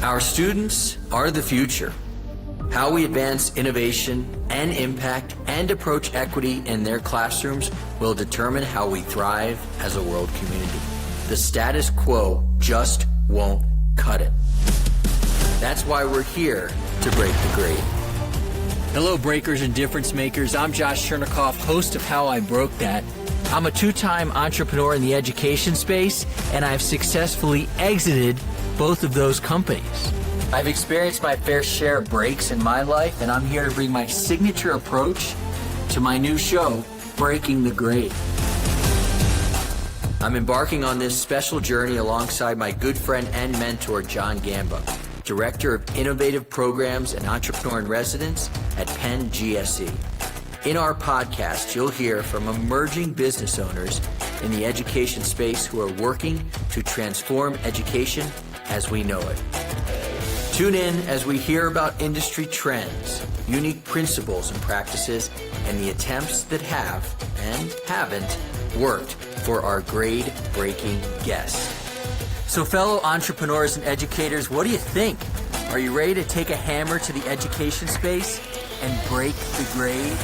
Our students are the future. How we advance innovation and impact and approach equity in their classrooms will determine how we thrive as a world community. The status quo just won't cut it. That's why we're here to break the grade. Hello, breakers and difference makers. I'm Josh Chernikoff, host of How I Broke That. I'm a two-time entrepreneur in the education space, and I've successfully exited both of those companies. I've experienced my fair share of breaks in my life, and I'm here to bring my signature approach to my new show, Breaking the Grade. I'm embarking on this special journey alongside my good friend and mentor, John Gamba, Director of Innovative Programs and Entrepreneur in Residence at Penn GSE. In our podcast, you'll hear from emerging business owners in the education space who are working to transform education as we know it. Tune in as we hear about industry trends, unique principles and practices, and the attempts that have and haven't worked for our grade-breaking guests. So fellow entrepreneurs and educators, what do you think? Are you ready to take a hammer to the education space and break the grade?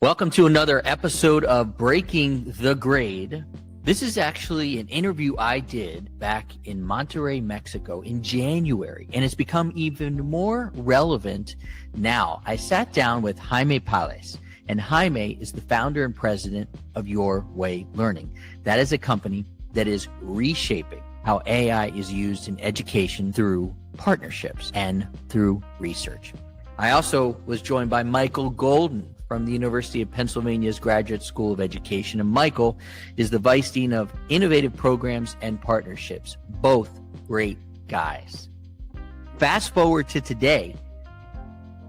Welcome to another episode of Breaking the Grade. This is actually an interview I did back in Monterrey, Mexico in January, and it's become even more relevant now. I sat down with Jaime Pales, and Jaime is the founder and president of YourWay Learning. That is a company that is reshaping how AI is used in education through partnerships and through research. I also was joined by Michael Golden from the University of Pennsylvania's Graduate School of Education. And Michael is the Vice Dean of Innovative Programs and Partnerships. Both great guys. Fast forward to today,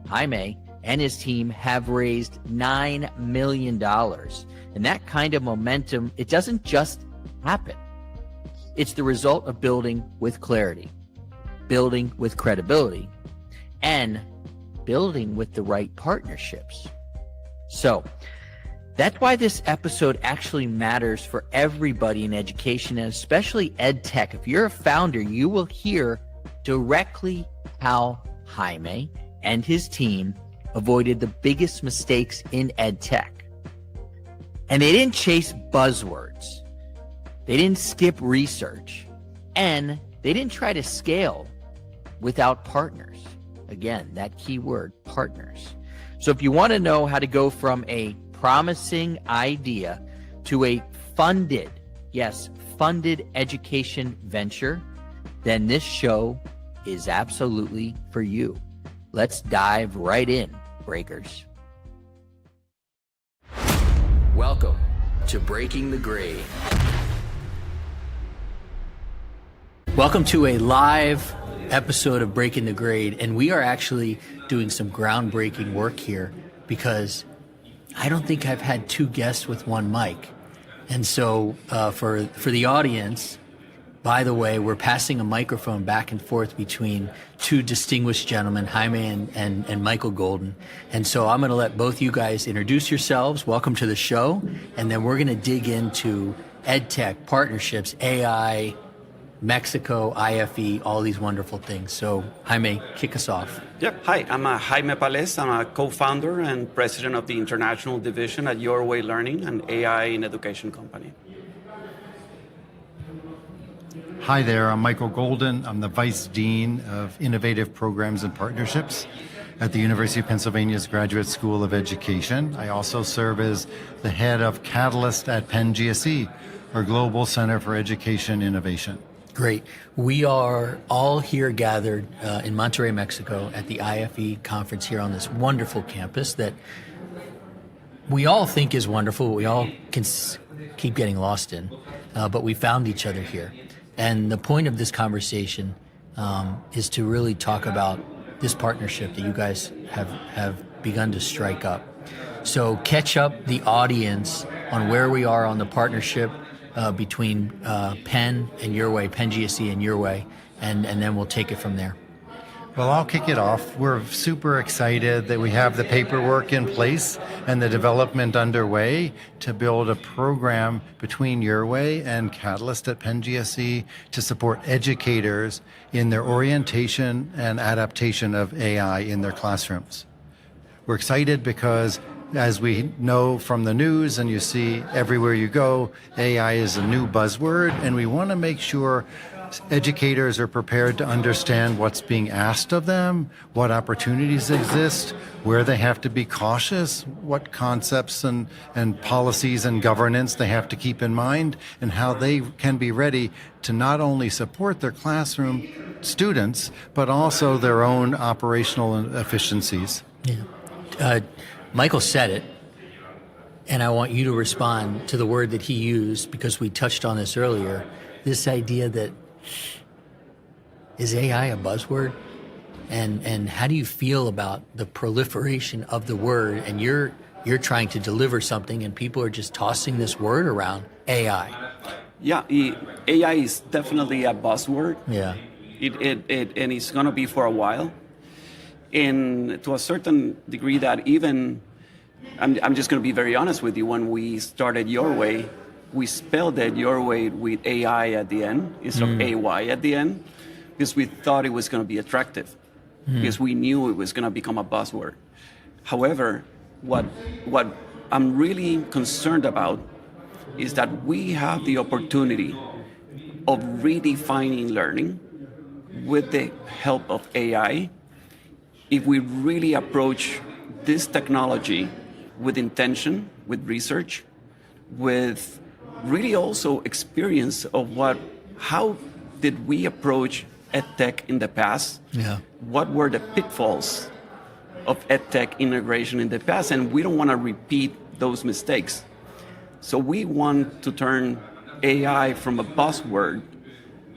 Jaime and his team have raised $9 million. And that kind of momentum, it doesn't just happen. It's the result of building with clarity, building with credibility, and building with the right partnerships. So that's why this episode actually matters for everybody in education, and especially ed tech. If you're a founder, you will hear directly how Jaime and his team avoided the biggest mistakes in ed tech. And they didn't chase buzzwords. They didn't skip research. And they didn't try to scale without partners. Again, that key word, partners. So if you want to know how to go from a promising idea to a funded, yes, funded education venture, then this show is absolutely for you. Let's dive right in, breakers. Welcome to Breaking the Grade. Welcome to a live episode of Breaking the Grade, and we are actually doing some groundbreaking work here because I don't think I've had two guests with one mic. And so for the audience, by the way, we're passing a microphone back and forth between two distinguished gentlemen, Jaime and Michael Golden. And so I'm going to let both you guys introduce yourselves. Welcome to the show. And then we're going to dig into ed tech, partnerships, AI, Mexico, IFE, all these wonderful things. So Jaime, kick us off. Yeah, hi, I'm Jaime Pales. I'm a co-founder and president of the international division at YourWay Learning, an AI in education company. Hi there, I'm Michael Golden. I'm the Vice Dean of Innovative Programs and Partnerships at the University of Pennsylvania's Graduate School of Education. I also serve as the head of Catalyst at Penn GSE, our Global Center for Education Innovation. Great. We are all here gathered in Monterrey, Mexico at the IFE conference here on this wonderful campus that we all think is wonderful. We all can keep getting lost in, but we found each other here. And the point of this conversation is to really talk about this partnership that you guys have begun to strike up. So catch up the audience on where we are on the partnership between Penn and YourWay, Penn GSE and YourWay, and then we'll take it from there. Well, I'll kick it off. We're super excited that we have the paperwork in place and the development underway to build a program between YourWay and Catalyst at Penn GSE to support educators in their orientation and adaptation of AI in their classrooms. We're excited because, as we know from the news and you see everywhere you go, AI is a new buzzword, and we want to make sure educators are prepared to understand what's being asked of them, what opportunities exist, where they have to be cautious, what concepts and policies and governance they have to keep in mind, and how they can be ready to not only support their classroom students, but also their own operational efficiencies. Yeah. Michael said it, and I want you to respond to the word that he used, because we touched on this earlier, this idea that, is AI a buzzword? And how do you feel about the proliferation of the word, and you're trying to deliver something and people are just tossing this word around, AI? Yeah, AI is definitely a buzzword. Yeah. And it's going to be for a while. And to a certain degree that even, I'm just going to be very honest with you, when we started YourWay, we spelled it YourWay with AI at the end instead of AY at the end, because we thought it was going to be attractive, because we knew it was going to become a buzzword. However, what I'm really concerned about is that we have the opportunity of redefining learning with the help of AI if we really approach this technology with intention, with research, with really also experience of how did we approach EdTech in the past? Yeah. What were the pitfalls of EdTech integration in the past? And we don't want to repeat those mistakes. So we want to turn AI from a buzzword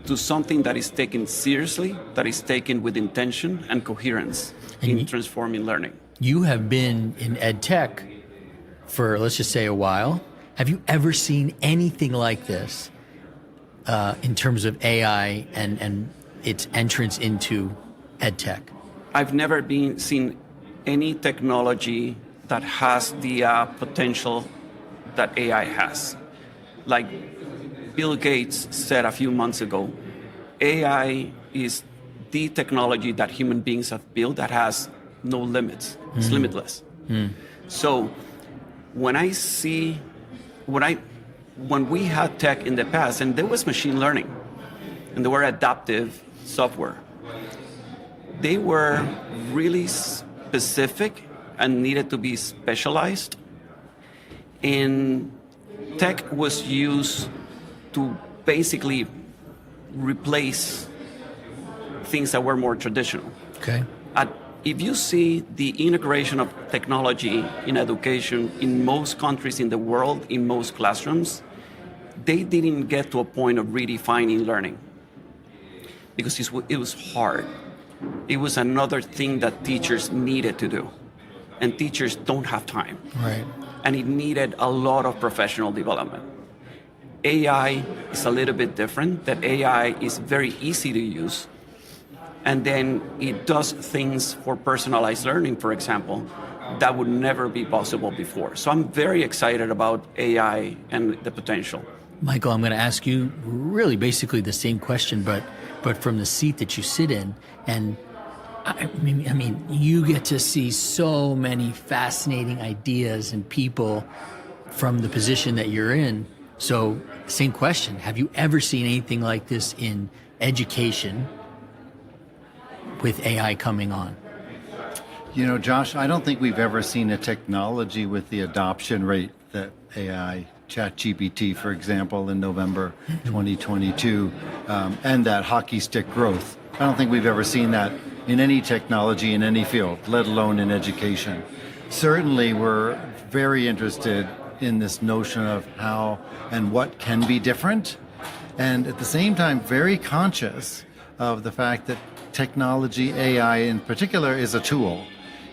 to something that is taken seriously, that is taken with intention and coherence in transforming learning. You have been in EdTech for, let's just say, a while. Have you ever seen anything like this in terms of AI and its entrance into EdTech? I've never seen any technology that has the potential that AI has. Like Bill Gates said a few months ago, AI is the technology that human beings have built that has no limits. It's limitless. So when we had tech in the past, and there was machine learning, and there were adaptive software, they were really specific and needed to be specialized. And tech was used to basically replace things that were more traditional. Okay. If you see the integration of technology in education in most countries in the world, in most classrooms, they didn't get to a point of redefining learning because it was hard. It was another thing that teachers needed to do, and teachers don't have time. Right. And it needed a lot of professional development. AI is a little bit different, that AI is very easy to use. And then it does things for personalized learning, for example, that would never be possible before. So I'm very excited about AI and the potential. Michael, I'm going to ask you really basically the same question, but from the seat that you sit in. And I mean, you get to see so many fascinating ideas and people from the position that you're in. So same question. Have you ever seen anything like this in education with AI coming on? You know, Josh, I don't think we've ever seen a technology with the adoption rate that AI, ChatGPT, for example, in November 2022, and that hockey stick growth. I don't think we've ever seen that in any technology in any field, let alone in education. Certainly, we're very interested in this notion of how and what can be different, and at the same time, very conscious of the fact that technology, AI in particular, is a tool,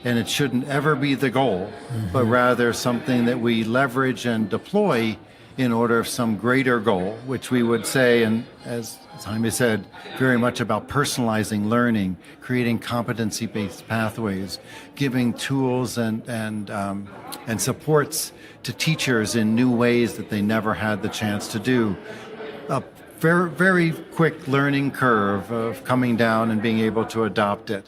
and it shouldn't ever be the goal, but rather something that we leverage and deploy in order of some greater goal, which we would say, and as Jaime said, very much about personalizing learning, creating competency-based pathways, giving tools and supports to teachers in new ways that they never had the chance to do. A very, very quick learning curve of coming down and being able to adopt it.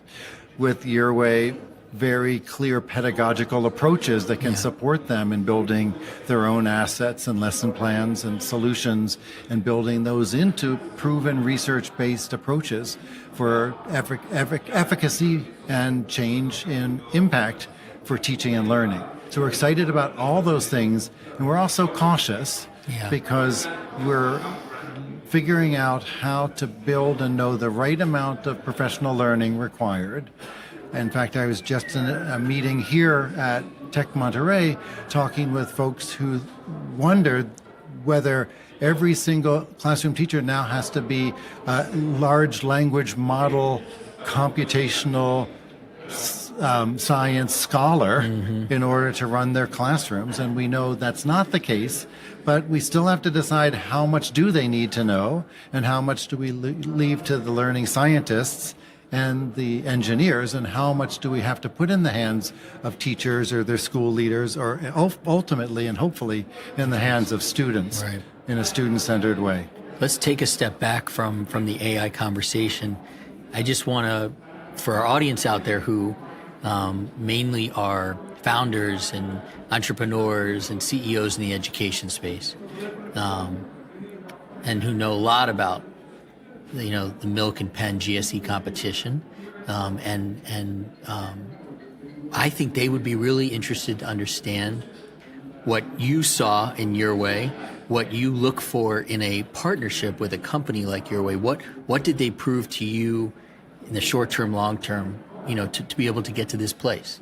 With YourWay, very clear pedagogical approaches that can support them in building their own assets and lesson plans and solutions, and building those into proven research-based approaches for efficacy and change in impact for teaching and learning. So we're excited about all those things, and we're also cautious because we're figuring out how to build and know the right amount of professional learning required. In fact, I was just in a meeting here at Tech Monterrey talking with folks who wondered whether every single classroom teacher now has to be a large language model computational science scholar in order to run their classrooms. And we know that's not the case, but we still have to decide how much do they need to know and how much do we leave to the learning scientists and the engineers, and how much do we have to put in the hands of teachers or their school leaders, or ultimately and hopefully in the hands of students in a student-centered way. Let's take a step back from the AI conversation. I just want to, for our audience out there who mainly are founders and entrepreneurs and CEOs in the education space, and who know a lot about the Milk and Penn GSE competition, and I think they would be really interested to understand what you saw in YourWay, what you look for in a partnership with a company like YourWay. What did they prove to you in the short term, long term, to be able to get to this place?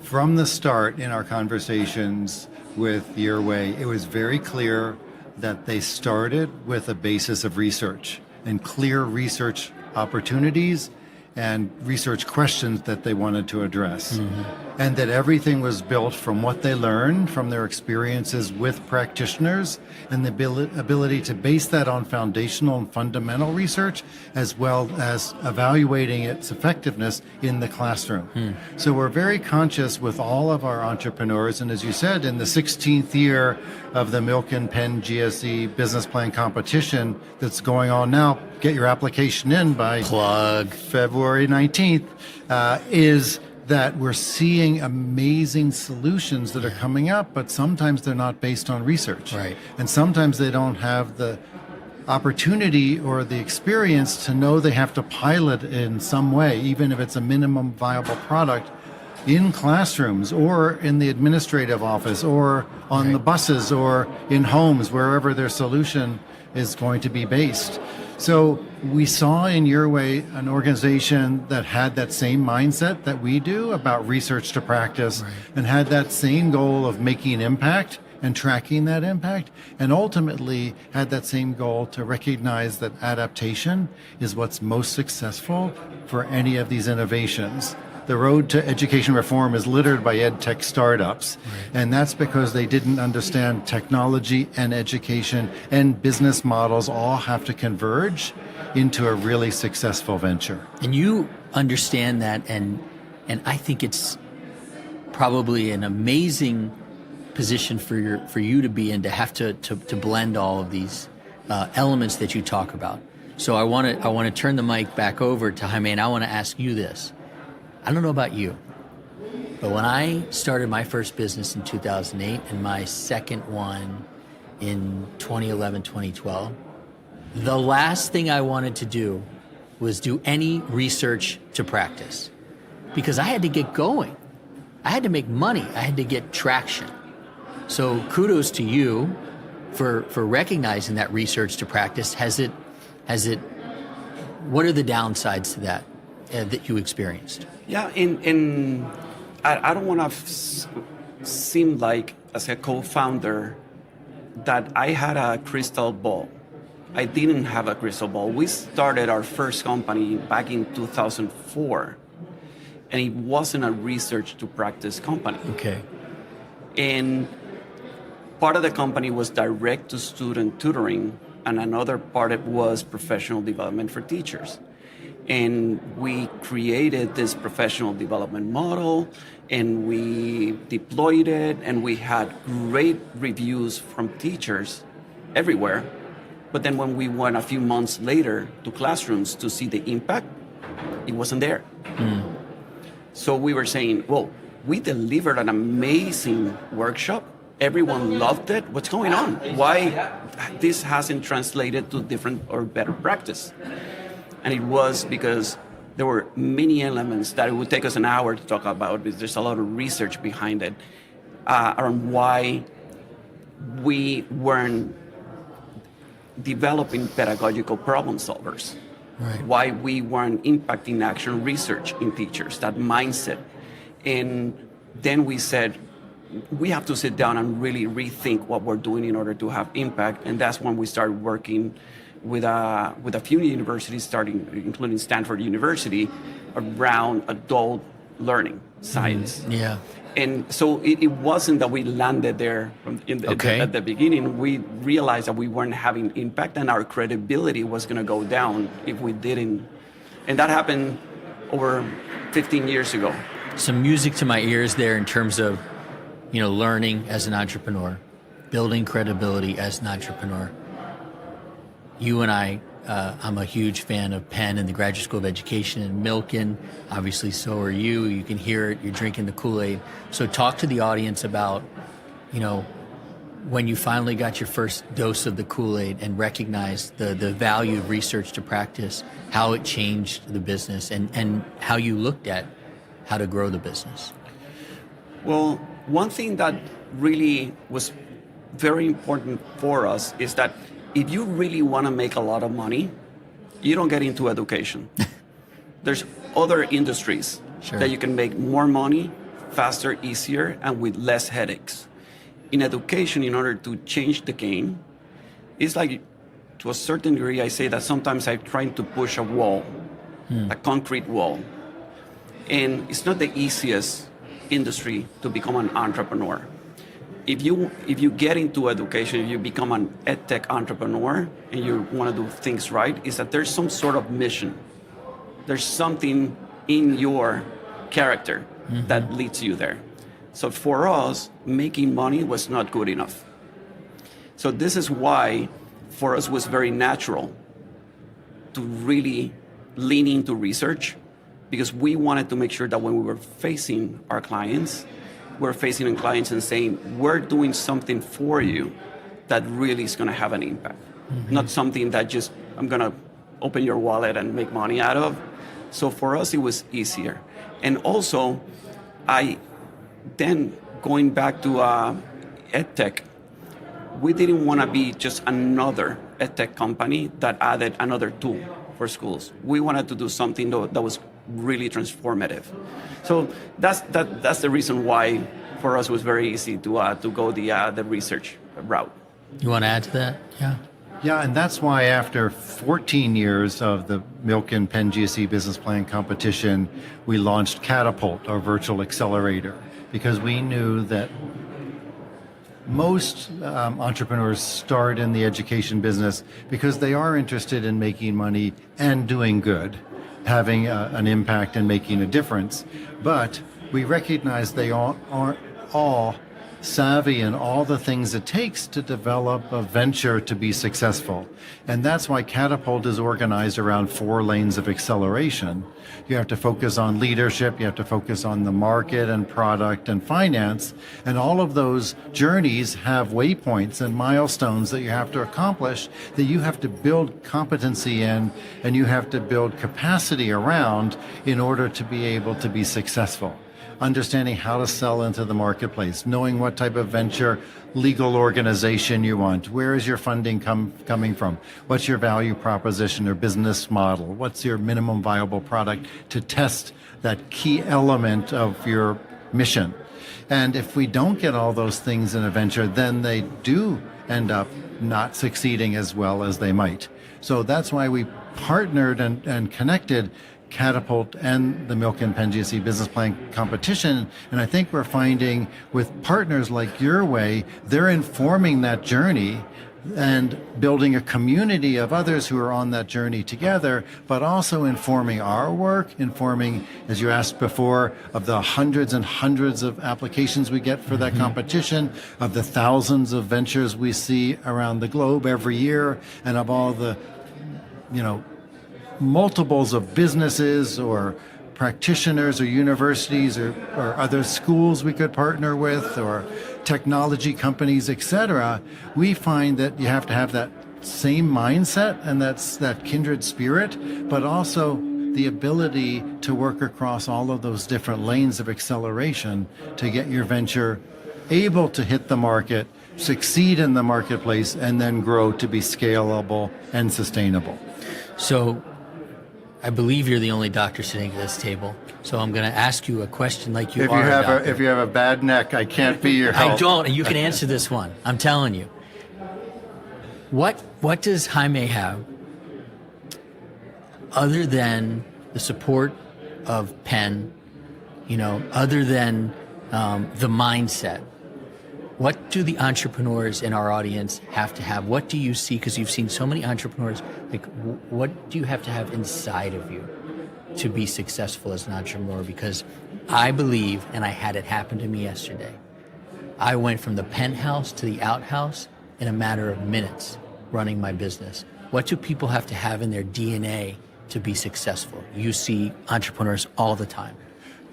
From the start in our conversations with YourWay, it was very clear that they started with a basis of research and clear research opportunities and research questions that they wanted to address. And that everything was built from what they learned from their experiences with practitioners, and the ability to base that on foundational and fundamental research, as well as evaluating its effectiveness in the classroom. So we're very conscious with all of our entrepreneurs, and as you said, in the 16th year of the Milk and Penn GSE business plan competition that's going on now, get your application in by February 19th, is that we're seeing amazing solutions that are coming up, but sometimes they're not based on research. And sometimes they don't have the opportunity or the experience to know they have to pilot in some way, even if it's a minimum viable product, in classrooms or in the administrative office or on the buses or in homes, wherever their solution is going to be based. So we saw in YourWay an organization that had that same mindset that we do about research to practice, and had that same goal of making an impact and tracking that impact, and ultimately had that same goal to recognize that adaptation is what's most successful for any of these innovations. The road to education reform is littered by ed tech startups, and that's because they didn't understand technology and education and business models all have to converge into a really successful venture. And you understand that, and I think it's probably an amazing position for you to be in, to have to blend all of these elements that you talk about. So I want to turn the mic back over to Jaime, and I want to ask you this. I don't know about you, but when I started my first business in 2008 and my second one in 2011, 2012, the last thing I wanted to do was do any research to practice, because I had to get going. I had to make money. I had to get traction. So kudos to you for recognizing that research to practice. What are the downsides to that that you experienced? Yeah, I don't want to seem like, as a co-founder, that I had a crystal ball. I didn't have a crystal ball. We started our first company back in 2004, and it wasn't a research to practice company. Okay. And part of the company was direct to student tutoring, and another part it was professional development for teachers. And we created this professional development model, and we deployed it, and we had great reviews from teachers everywhere. But then when we went a few months later to classrooms to see the impact, it wasn't there. So we were saying, well, we delivered an amazing workshop. Everyone loved it. What's going on? Why this hasn't translated to different or better practice? And it was because there were many elements that it would take us an hour to talk about, because there's a lot of research behind it, around why we weren't developing pedagogical problem solvers. Right. Why we weren't impacting action research in teachers, that mindset. And then we said, we have to sit down and really rethink what we're doing in order to have impact. And that's when we started working with a few universities, including Stanford University, around adult learning science. Yeah. And so it wasn't that we landed there at the beginning. We realized that we weren't having impact, and our credibility was going to go down if we didn't. And that happened over 15 years ago. Some music to my ears there in terms of, learning as an entrepreneur, building credibility as an entrepreneur. You and I'm a huge fan of Penn and the Graduate School of Education and Milken. Obviously, so are you. You can hear it. You're drinking the Kool-Aid. So talk to the audience about, when you finally got your first dose of the Kool-Aid and recognized the value of research to practice, how it changed the business and how you looked at how to grow the business. Well, one thing that really was very important for us is that if you really want to make a lot of money, you don't get into education. There's other industries that you can make more money, faster, easier, and with less headaches. In education, in order to change the game, it's like, to a certain degree, I say that sometimes I'm trying to push a wall, a concrete wall. And it's not the easiest industry to become an entrepreneur. If you get into education, if you become an edtech entrepreneur and you want to do things right, is that there's some sort of mission. There's something in your character that leads you there. So for us, making money was not good enough. So this is why for us was very natural to really lean into research, because we wanted to make sure that when we were facing our clients, we're facing clients and saying, we're doing something for you that really is going to have an impact. Not something that just, I'm going to open your wallet and make money out of. So for us, it was easier. And also, then going back to EdTech, we didn't want to be just another EdTech company that added another tool for schools. We wanted to do something that was really transformative. So that's the reason why for us it was very easy to go the research route. You want to add to that? Yeah. Yeah, and that's why after 14 years of the Milken Penn GSE business plan competition, we launched Catapult, our virtual accelerator, because we knew that most entrepreneurs start in the education business because they are interested in making money and doing good, having an impact and making a difference. But we recognize they aren't all savvy in all the things it takes to develop a venture to be successful. And that's why Catapult is organized around 4 lanes of acceleration. You have to focus on leadership, you have to focus on the market and product and finance, and all of those journeys have waypoints and milestones that you have to accomplish, that you have to build competency in, and you have to build capacity around in order to be able to be successful. Understanding how to sell into the marketplace, knowing what type of venture legal organization you want, where is your funding coming from, what's your value proposition or business model, what's your minimum viable product to test that key element of your mission. And if we don't get all those things in a venture, then they do end up not succeeding as well as they might. So that's why we partnered and connected Catapult and the Milk and Penn GSE Business Plan competition. And I think we're finding with partners like YourWay, they're informing that journey and building a community of others who are on that journey together, but also informing our work, informing, as you asked before, of the hundreds and hundreds of applications we get for that competition, of the thousands of ventures we see around the globe every year, and of all the, multiples of businesses or practitioners or universities or other schools we could partner with or technology companies, etc. We find that you have to have that same mindset and that's that kindred spirit, but also the ability to work across all of those different lanes of acceleration to get your venture able to hit the market, succeed in the marketplace, and then grow to be scalable and sustainable. So I believe you're the only doctor sitting at this table. So I'm going to ask you a question like you are a doctor. If you have a bad neck, I can't be your help. I don't, and you can answer this one. I'm telling you. What does Jaime have other than the support of Penn, other than the mindset? What do the entrepreneurs in our audience have to have? What do you see? Because you've seen so many entrepreneurs. Like, what do you have to have inside of you to be successful as an entrepreneur? Because I believe, and I had it happen to me yesterday, I went from the penthouse to the outhouse in a matter of minutes running my business. What do people have to have in their DNA to be successful? You see entrepreneurs all the time.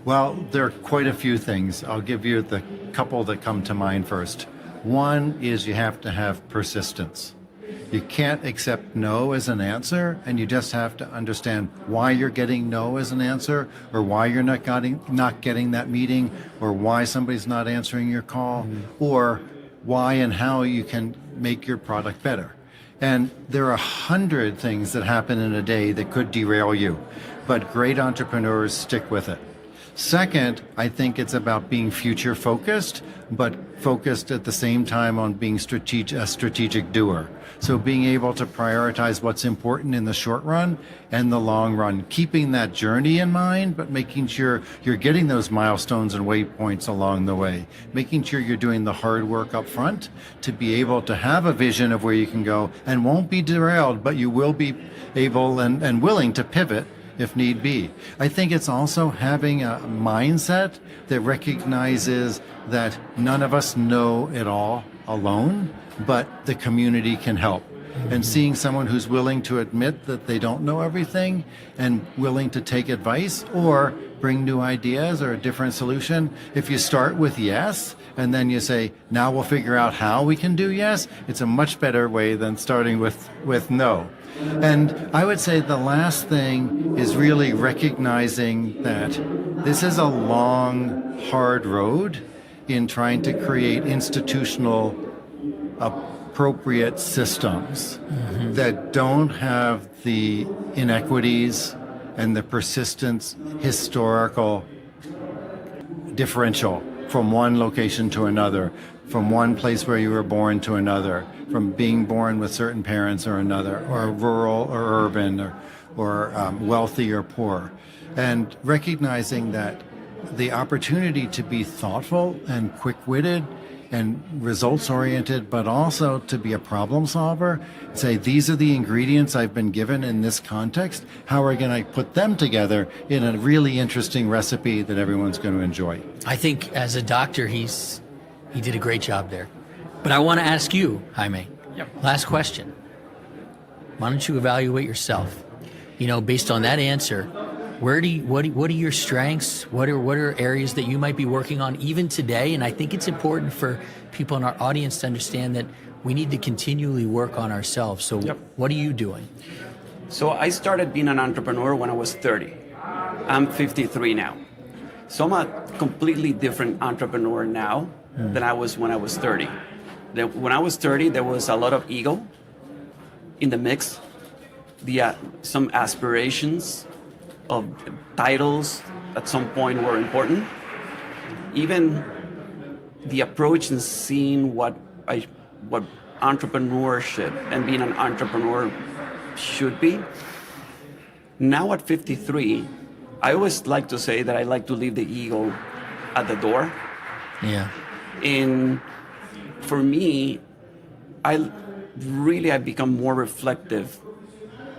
Well, there are quite a few things. I'll give you the couple that come to mind first. One is you have to have persistence. You can't accept no as an answer, and you just have to understand why you're getting no as an answer, or why you're not getting that meeting, or why somebody's not answering your call, or why and how you can make your product better. And there are 100 things that happen in a day that could derail you, but great entrepreneurs stick with it. Second, I think it's about being future focused, but focused at the same time on being a strategic doer. So being able to prioritize what's important in the short run and the long run, keeping that journey in mind, but making sure you're getting those milestones and waypoints along the way, making sure you're doing the hard work up front to be able to have a vision of where you can go and won't be derailed, but you will be able and willing to pivot if need be. I think it's also having a mindset that recognizes that none of us know it all alone, but the community can help. And seeing someone who's willing to admit that they don't know everything and willing to take advice or bring new ideas or a different solution. If you start with yes, and then you say, now we'll figure out how we can do yes, it's a much better way than starting with no. And I would say the last thing is really recognizing that this is a long, hard road in trying to create institutional appropriate systems that don't have the inequities and the persistent historical differential from one location to another, from one place where you were born to another, from being born with certain parents or another, or rural or urban, or wealthy or poor. And recognizing that the opportunity to be thoughtful and quick-witted and results-oriented, but also to be a problem solver, say, these are the ingredients I've been given in this context. How are we going to put them together in a really interesting recipe that everyone's going to enjoy? I think as a doctor, he did a great job there. But I want to ask you, Jaime, last question. Why don't you evaluate yourself? Based on that answer, what are your strengths? What are areas that you might be working on even today? And I think it's important for people in our audience to understand that we need to continually work on ourselves. So what are you doing? So I started being an entrepreneur when I was 30. I'm 53 now. So I'm a completely different entrepreneur now than I was when I was 30. When I was 30, there was a lot of ego in the mix, some aspirations of titles at some point were important. Even the approach and seeing what entrepreneurship and being an entrepreneur should be. Now at 53, I always like to say that I like to leave the ego at the door. Yeah. And for me, I've become more reflective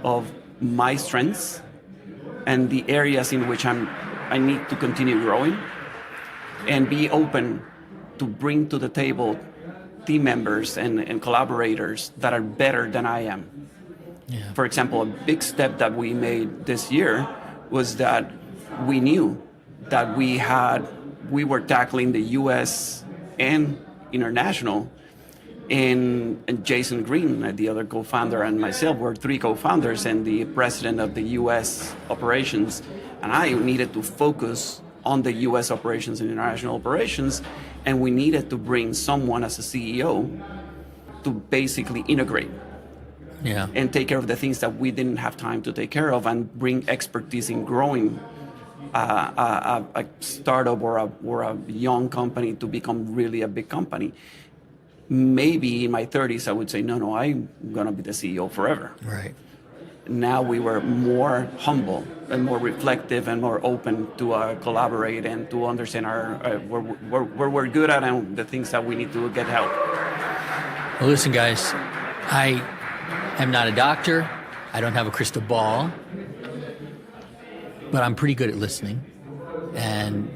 of my strengths and the areas in which I need to continue growing, and be open to bring to the table team members and collaborators that are better than I am. Yeah. For example, a big step that we made this year was that we knew that we were tackling the US and international, and Jason Green, the other co-founder, and myself were three co-founders and the president of the US operations, and I needed to focus on the US operations and international operations, and we needed to bring someone as a CEO to basically integrate and take care of the things that we didn't have time to take care of, and bring expertise in growing a startup or a young company to become really a big company. Maybe in my 30s, I would say, no, I'm going to be the CEO forever. Right. Now we were more humble and more reflective and more open to collaborate and to understand where we're good at and the things that we need to get help. Well, listen, guys, I am not a doctor. I don't have a crystal ball, but I'm pretty good at listening. And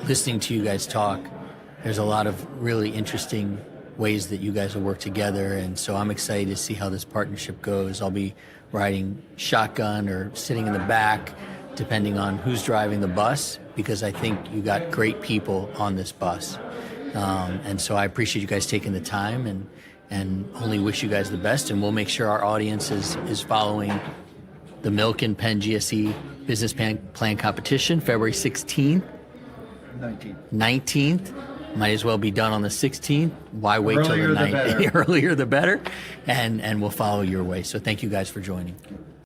listening to you guys talk, there's a lot of really interesting ways that you guys will work together. And so I'm excited to see how this partnership goes. I'll be riding shotgun or sitting in the back, depending on who's driving the bus, because I think you got great people on this bus. And so I appreciate you guys taking the time, and only wish you guys the best. And we'll make sure our audience is following the Milk and Penn GSE Business Plan Competition, February 16th. 19th. Might as well be done on the 16th. Why wait till the 19th? Earlier the better. And we'll follow your way. So thank you guys for joining.